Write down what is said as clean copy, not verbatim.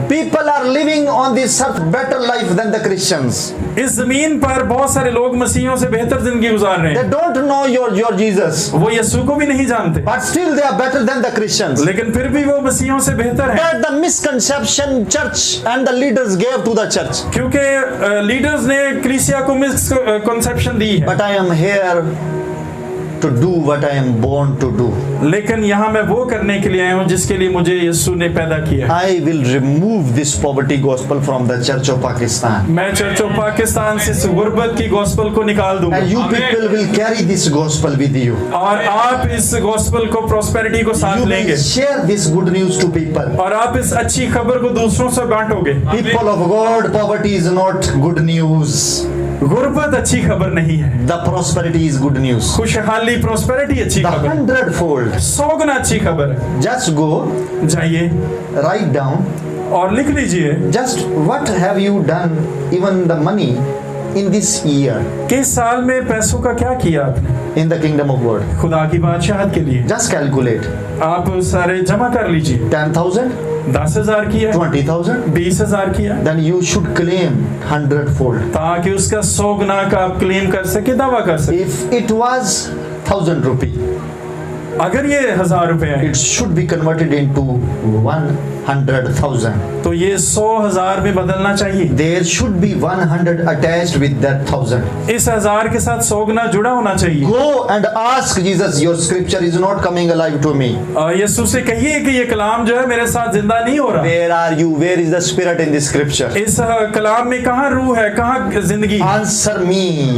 People are living on this earth better life than the Christians. इस जमीन पर बहुत सारे लोग मसीहियों से बेहतर जिंदगी गुजार रहे They हैं, don't know your Jesus, वो यीशु को भी नहीं जानते, but still they are better than the Christians. लेकिन फिर भी वो मसीहियों से बेहतर हैं, But the misconception church and the leaders gave to the church. क्योंकि लीडर्स ने कलीसिया को मिसकंसेप्शन दी है। But I am here to do what I am born to do. लेकिन यहाँ मैं वो करने के लिए आया हूँ जिसके लिए मुझे यीशु ने पैदा किया। I will remove this poverty gospel from the Church of Pakistan. मैं चर्च ऑफ पाकिस्तान से इस गुर्बत की गॉस्पेल को निकाल दूंगा, And you people will carry this gospel with you. और आप इस गॉस्पेल को प्रॉस्पेरिटी को साथ You लेंगे, will share this good news to people. और आप इस अच्छी खबर को दूसरों से बांटोगे। People of God, poverty is not good news. गुर्बत अच्छी खबर नहीं है, The prosperity is good news. खुशहाली प्रॉस्पेरिटी अच्छी The खबर है, 100-fold. 100 गुना अच्छी खबर है। Just go, जाइए write down, और लिख लीजिए just what have you done, even the money in this year कि इस साल में पैसों का क्या किया आपने in the kingdom of God. खुदा की बादशाहत के लिए। Just calculate. आप सारे जमा कर लीजिए। 10,000, 10,000 किया, 20,000. 20,000 किया, Then you should claim 100-fold. ताकि उसका 100 गुना का आप क्लेम कर सके, दावा कर सके। If it was 1,000 rupee, अगर ये 1,000 रुपए है it should be converted into 100,000. तो ये 100,000 में बदलना चाहिए। There should be 100 attached with that 1,000. इस 1,000 के साथ 100 गुना जुड़ा होना चाहिए। Go and ask Jesus, your scripture is not coming alive to me. यीशु से कहिए कि ये कलाम जो है मेरे साथ जिंदा नहीं हो रहा। Where are you? Where is the spirit in this scripture? इस कलाम में कहाँ रूह है, कहाँ जिंदगी है? Answer me.